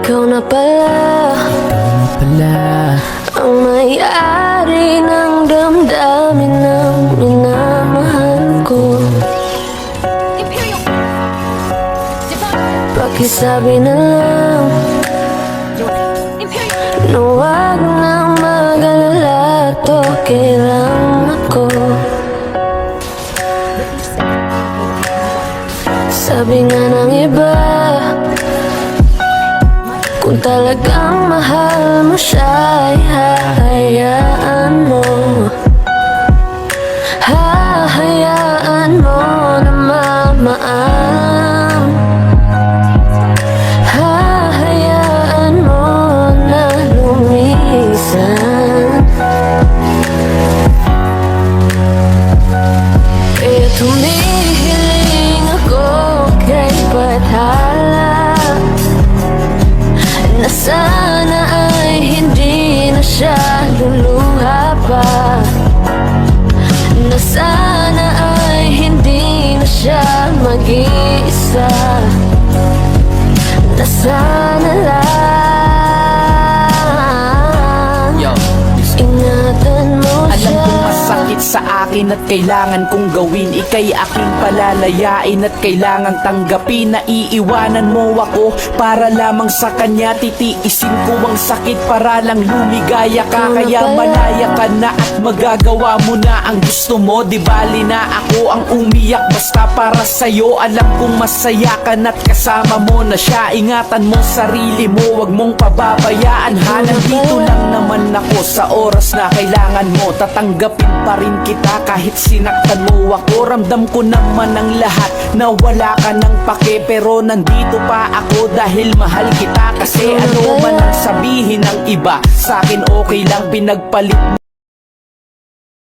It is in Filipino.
Ikaw na pala ang may-ari ng damdamin ng minamahal ko. Pakisabi na lang na huwag na mag-alala, to okay lang ako. Sabi nga ng iba, kung talagang mahal mo siya ay hahayaan mo. Hahayaan mo na mamaang. Hahayaan mo na lumisan. Kaya tumihiling ako kay Bathala na sana ay hindi na siya luluha pa, na sana ay hindi na siya mag-iisa, na sana lang ingatan mo Alam siya. kong masakit sa akin at kailangan kong gawin. Ika'y aking palalayain at kailangang tanggapin. Naiiwanan mo ako para lamang sa kanya. Titiisin ko ang sakit para lang lumigaya ka. Kaya malaya ka na at magagawa mo na ang gusto mo. Di bali na ako ang umiyak basta para sa'yo. Alam kong masaya ka na't kasama mo na siya. Ingatan mo sarili mo, wag mong pababayaan ha. Nandito lang naman ako sa oras na kailangan mo. Tatanggapin pa rin kita kahit sinaktan mo ako. Ramdam ko naman ang lahat na wala ka ng pake, pero nandito pa ako dahil mahal kita. Kasi ano man ang sabihin ng iba, sa'kin okay lang pinagpalit mo.